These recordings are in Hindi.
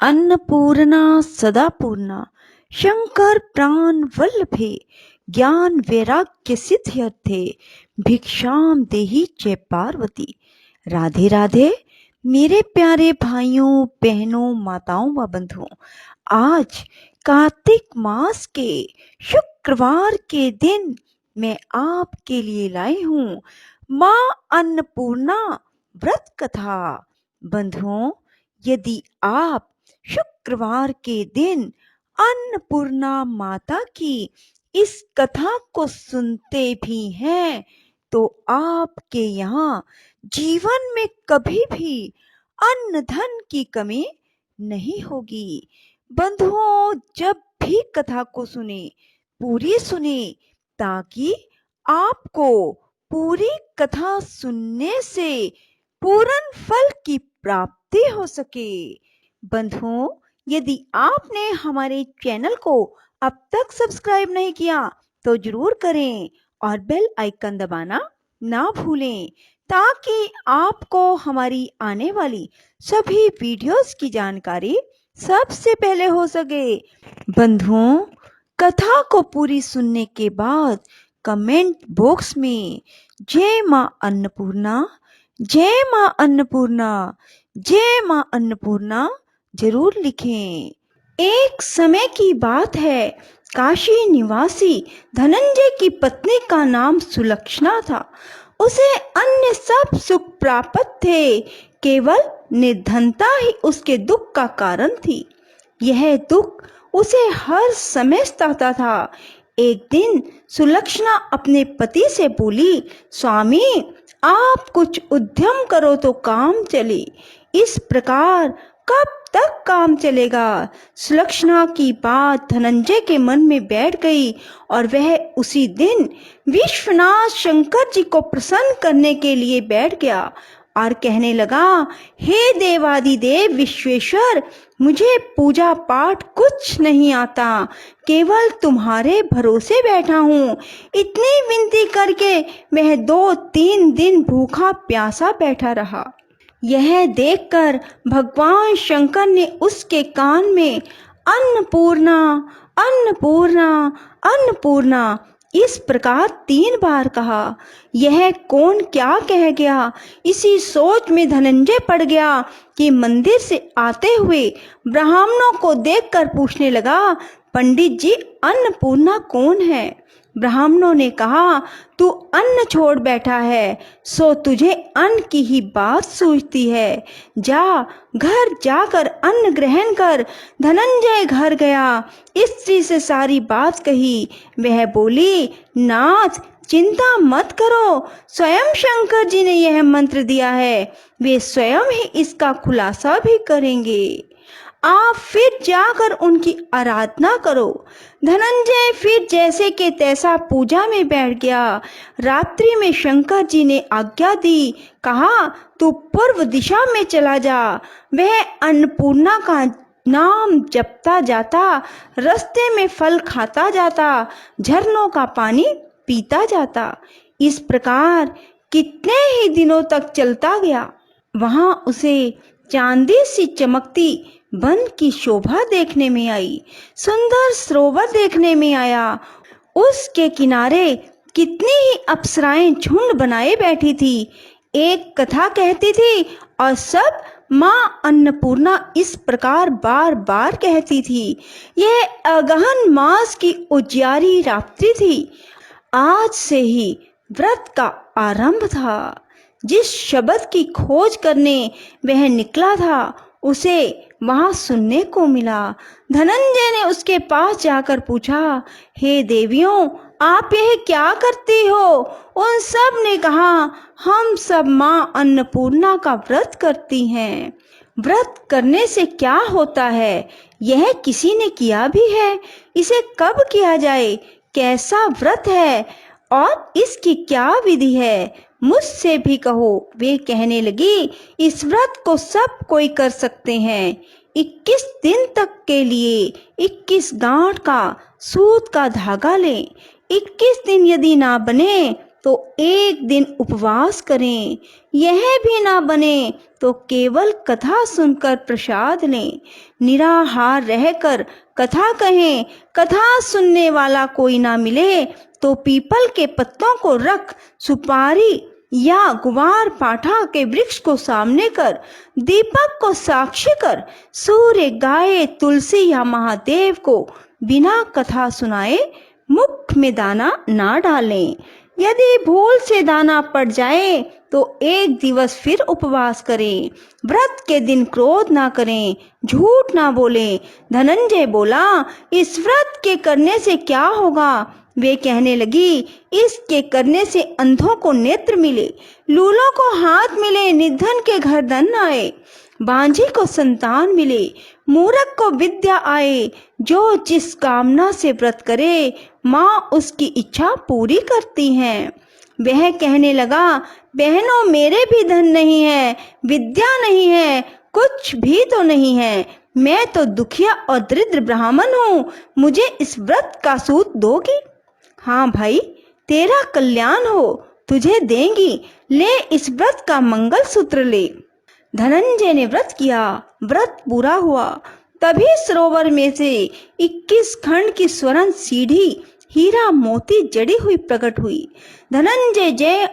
अन्नपूर्णा सदा पूर्णा शंकर प्राण वल्लभे ज्ञान वैराग्य सिद्ध्यर्थे भिक्षाम देहि च पार्वती। राधे राधे मेरे प्यारे भाइयों बहनों माताओं व बंधुओं, आज कार्तिक मास के शुक्रवार के दिन मैं आपके लिए लाई हूँ माँ अन्नपूर्णा व्रत कथा। बंधुओं, यदि आप शुक्रवार के दिन अन्नपूर्णा माता की इस कथा को सुनते भी हैं तो आपके यहाँ जीवन में कभी भी अन्न धन की कमी नहीं होगी। बंधुओं, जब भी कथा को सुने पूरी सुने ताकि आपको पूरी कथा सुनने से पूर्ण फल की प्राप्ति हो सके। बंधुओं, यदि आपने हमारे चैनल को अब तक सब्सक्राइब नहीं किया तो जरूर करें और बेल आइकन दबाना ना भूलें ताकि आपको हमारी आने वाली सभी वीडियोस की जानकारी सबसे पहले हो सके। बंधुओं, कथा को पूरी सुनने के बाद कमेंट बॉक्स में जय मां अन्नपूर्णा, जय मां अन्नपूर्णा, जय मां अन्नपूर्णा जरूर लिखें। एक समय की बात है, काशी निवासी धनंजय की पत्नी का नाम सुलक्षणा था। उसे अन्य सब सुख प्राप्त थे, केवल निर्धनता ही उसके दुख का कारण थी। यह दुख उसे हर समय सताता था। एक दिन सुलक्षणा अपने पति से बोली, स्वामी, आप कुछ उद्यम करो तो काम चले, इस प्रकार कब तक काम चलेगा। सुलक्षणा की बात धनंजय के मन में बैठ गई और वह उसी दिन विश्वनाथ शंकर जी को प्रसन्न करने के लिए बैठ गया और कहने लगा, हे देवादिदेव विश्वेश्वर, मुझे पूजा पाठ कुछ नहीं आता, केवल तुम्हारे भरोसे बैठा हूँ। इतनी विनती करके वह 2-3 दिन भूखा प्यासा बैठा रहा। यह देखकर भगवान शंकर ने उसके कान में अन्नपूर्णा, अन्नपूर्णा, अन्नपूर्णा इस प्रकार 3 बार कहा। यह कौन क्या कह गया, इसी सोच में धनंजय पड़ गया कि मंदिर से आते हुए ब्राह्मणों को देखकर पूछने लगा, पंडित जी, अन्नपूर्णा कौन है। ब्राह्मणों ने कहा, तू अन्न छोड़ बैठा है, सो तुझे अन्न की ही बात सूझती है। जा, घर जाकर अन्न ग्रहण कर। धनंजय घर गया, स्त्री से सारी बात कही। वह बोली, नाथ, चिंता मत करो, स्वयं शंकर जी ने यह मंत्र दिया है, वे स्वयं ही इसका खुलासा भी करेंगे। आप फिर जाकर उनकी आराधना करो। धनंजय फिर जैसे के तैसा पूजा में बैठ गया। रात्रि में शंकर जी ने आज्ञा दी, कहा, तू पूर्व दिशा में चला जा। वह अन्नपूर्णा का नाम जपता जाता, रास्ते में फल खाता जाता, झरनों का पानी पीता जाता। इस प्रकार कितने ही दिनों तक चलता गया। वहां उसे चांदी सी चमकती वन की शोभा देखने में आई, सुंदर सरोवर देखने में आया। उसके किनारे कितनी ही अप्सराएं झुंड बनाए बैठी थी। एक कथा कहती थी और सब माँ अन्नपूर्णा इस प्रकार बार बार कहती थी। यह अगहन मास की उजियारी रात्रि थी। आज से ही व्रत का आरंभ था। जिस शब्द की खोज करने वह निकला था उसे वहां सुनने को मिला। धनंजय ने उसके पास जाकर पूछा, हे देवियों, आप यह क्या करती हो। उन सब ने कहा, हम सब माँ अन्नपूर्णा का व्रत करती हैं। व्रत करने से क्या होता है, यह किसी ने किया भी है, इसे कब किया जाए, कैसा व्रत है और इसकी क्या विधि है, मुझसे भी कहो। वे कहने लगी, इस व्रत को सब कोई कर सकते हैं। 21 दिन तक के लिए 21 गांठ का सूत का धागा लें। 21 दिन यदि ना बने तो एक दिन उपवास करें, यह भी ना बने तो केवल कथा सुनकर प्रसाद लें, निराहार रहकर कथा कहें, कथा सुनने वाला कोई ना मिले तो पीपल के पत्तों को रख, सुपारी या गुवार पाठा के वृक्ष को सामने कर, दीपक को साक्षी कर, सूर्य, गाय, तुलसी या महादेव को बिना कथा सुनाए मुख में दाना ना डालें। यदि भूल से दाना पड़ जाए तो एक दिवस फिर उपवास करें। व्रत के दिन क्रोध ना करें, झूठ ना बोलें। धनंजय बोला, इस व्रत के करने से क्या होगा? वे कहने लगी, इसके करने से अंधों को नेत्र मिले, लूलों को हाथ मिले, निर्धन के घर धन आए, बांझी को संतान मिले, मूर्ख को विद्या आए। जो जिस कामना से व्रत करे माँ उसकी इच्छा पूरी करती हैं। वह कहने लगा, बहनों मेरे भी धन नहीं है, विद्या नहीं है, कुछ भी तो नहीं है, मैं तो दुखिया और दरिद्र ब्राह्मण हूँ, मुझे इस व्रत का सूत दोगी? हाँ भाई, तेरा कल्याण हो, तुझे देंगी, ले इस व्रत का मंगल सूत्र ले। धनंजय ने व्रत किया, व्रत पूरा हुआ। तभी सरोवर में से 21 खंड की स्वर्ण सीढ़ी हीरा मोती जड़ी हुई प्रकट हुई। धनंजय जय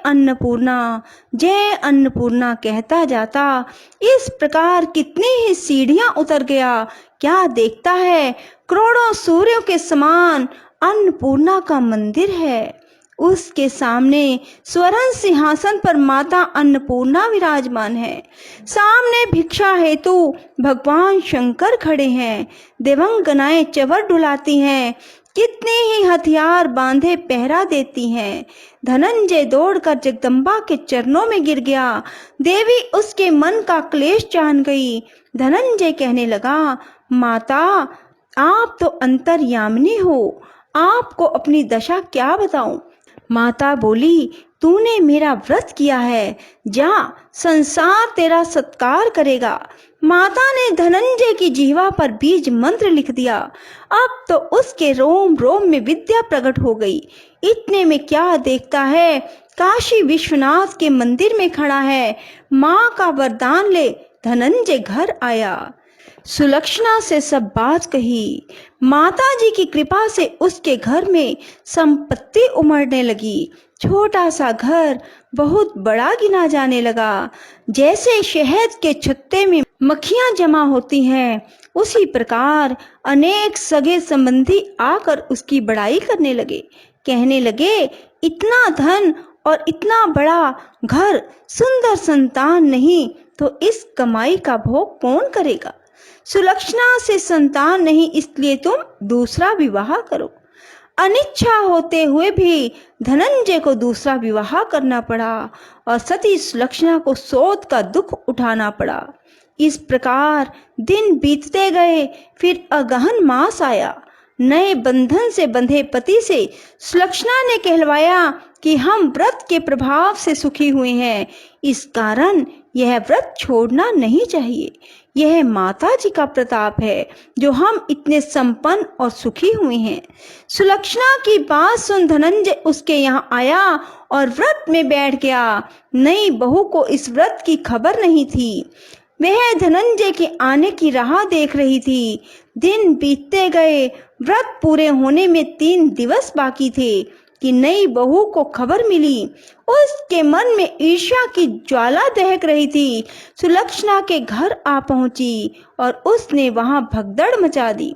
अन्नपूर्णा कहता जाता इस प्रकार कितनी ही सीढ़ियां उतर गया। क्या देखता है, करोड़ों सूर्यों के समान अन्नपूर्णा का मंदिर है। उसके सामने स्वर्ण सिंहासन पर माता अन्नपूर्णा विराजमान है। सामने भिक्षा हेतु भगवान शंकर खड़े हैं। देवंगनाएं चवर डुलाती हैं, कितने ही हथियार बांधे पहरा देती हैं। धनंजय दौड़कर जगदम्बा के चरणों में गिर गया। देवी उसके मन का क्लेश जान गई। धनंजय कहने लगा, माता आप तो अंतर्यामिनी हो, आपको अपनी दशा क्या बताऊं? माता बोली, तूने मेरा व्रत किया है, जा संसार तेरा सत्कार करेगा। माता ने धनंजय की जीवा पर बीज मंत्र लिख दिया। अब तो उसके रोम रोम में विद्या प्रकट हो गई। इतने में क्या देखता है, काशी विश्वनाथ के मंदिर में खड़ा है। माँ का वरदान ले धनंजय घर आया। सुलक्षणा से सब बात कही। माता जी की कृपा से उसके घर में संपत्ति उमड़ने लगी। छोटा सा घर बहुत बड़ा गिना जाने लगा। जैसे शहद के छत्ते में मक्खियां जमा होती हैं, उसी प्रकार अनेक सगे संबंधी आकर उसकी बड़ाई करने लगे। कहने लगे, इतना धन और इतना बड़ा घर, सुंदर संतान नहीं तो इस कमाई का भोग कौन करेगा? सुलक्षणा से संतान नहीं, इसलिए तुम दूसरा विवाह करो। अनिच्छा होते हुए भी धनंजय को दूसरा विवाह करना पड़ा और सती सुलक्षणा को सोच का दुख उठाना पड़ा। इस प्रकार दिन बीतते गए। फिर अगहन मास आया। नए बंधन से बंधे पति से सुलक्षणा ने कहलवाया कि हम व्रत के प्रभाव से सुखी हुए हैं, इस कारण यह व्रत छोड़ना नहीं चाहिए। यह माता जी का प्रताप है जो हम इतने संपन्न और सुखी हुए हैं। सुलक्षणा की बात सुन धनंजय उसके यहाँ आया और व्रत में बैठ गया। नई बहू को इस व्रत की खबर नहीं थी। वह धनंजय के आने की राह देख रही थी। दिन बीतते गए। व्रत पूरे होने में 3 दिवस बाकी थे कि नई बहू को खबर मिली। उसके मन में ईर्ष्या की ज्वाला दहक रही थी। सुलक्षणा के घर आ पहुंची और उसने वहां भगदड़ मचा दी।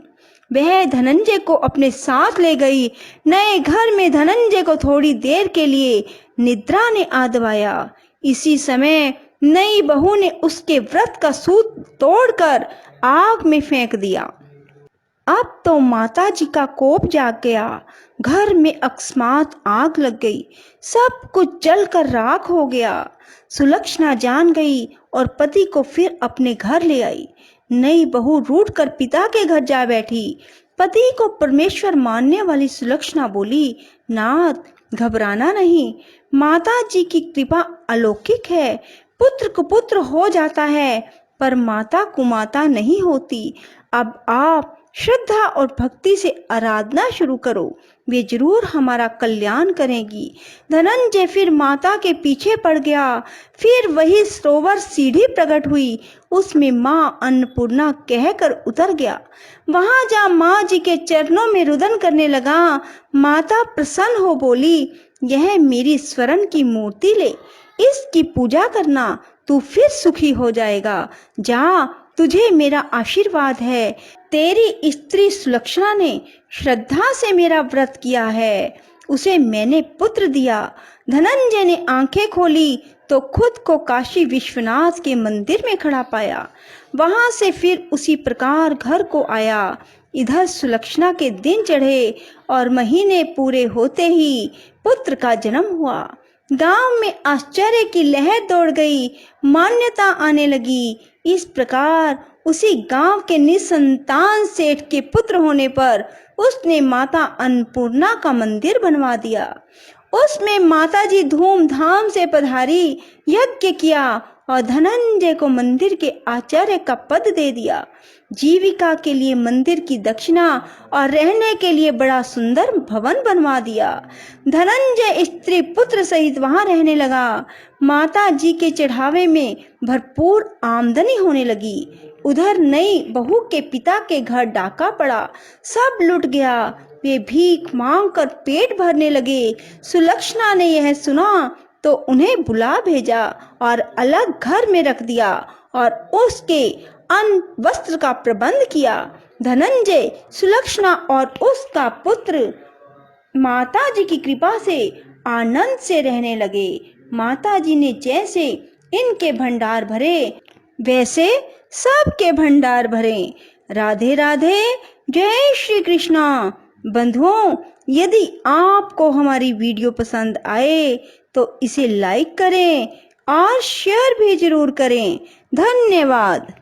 वह धनंजय को अपने साथ ले गई। नए घर में धनंजय को थोड़ी देर के लिए निद्रा ने आ दबाया। इसी समय नई बहू ने उसके व्रत का सूत तोड़कर आग में फेंक दिया। अब तो माता जी का कोप जाग गया। घर में अकस्मात आग लग गई। सब कुछ जलकर राख हो गया। सुलक्षणा जान गई और पति को फिर अपने घर ले आई। नई बहू रूठ कर पिता के घर जा बैठी। पति को परमेश्वर मानने वाली सुलक्षणा बोली, नाथ घबराना नहीं, माता जी की कृपा अलौकिक है। पुत्र कुपुत्र हो जाता है पर माता कुमाता नहीं होती। अब आप श्रद्धा और भक्ति से आराधना शुरू करो, वे जरूर हमारा कल्याण करेंगी। धनंजय फिर माता के पीछे पड़ गया। फिर वही सरोवर सीढ़ी प्रकट हुई, उसमें माँ अन्नपूर्णा कहकर उतर गया। वहां जा माँ जी के चरणों में रुदन करने लगा। माता प्रसन्न हो बोली, यह मेरी स्वर्ण की मूर्ति ले, इसकी पूजा करना, तू फिर सुखी हो जाएगा। जा, तुझे मेरा आशीर्वाद है। तेरी स्त्री सुलक्षणा ने श्रद्धा से मेरा व्रत किया है, उसे मैंने पुत्र दिया। धनंजय ने आंखें खोली तो खुद को काशी विश्वनाथ के मंदिर में खड़ा पाया। वहां से फिर उसी प्रकार घर को आया। इधर सुलक्षणा के दिन चढ़े और महीने पूरे होते ही पुत्र का जन्म हुआ। गांव में आश्चर्य की लहर दौड़ गई, मान्यता आने लगी। इस प्रकार उसी गांव के निसंतान सेठ के पुत्र होने पर उसने माता अन्नपूर्णा का मंदिर बनवा दिया। उसमें माताजी धूमधाम से पधारी, यज्ञ किया और धनंजय को मंदिर के आचार्य का पद दे दिया। जीविका के लिए मंदिर की दक्षिणा और रहने के लिए बड़ा सुंदर भवन बनवा दिया। धनंजय स्त्री पुत्र सहित वहां रहने लगा। माता जी के चढ़ावे में भरपूर आमदनी होने लगी। उधर नई बहू के पिता के घर डाका पड़ा, सब लुट गया। वे भीख मांगकर पेट भरने लगे। सुलक्षणा ने यह सुना तो उन्हें बुला भेजा और अलग घर में रख दिया और उसके अन्न वस्त्र का प्रबंध किया। धनंजय, सुलक्षणा और उसका पुत्र माता जी की कृपा से आनंद से रहने लगे। माता जी ने जैसे इनके भंडार भरे, वैसे सबके भंडार भरे। राधे राधे, जय श्री कृष्णा। बंधुओं, यदि आपको हमारी वीडियो पसंद आए तो इसे लाइक करें और शेयर भी जरूर करें। धन्यवाद।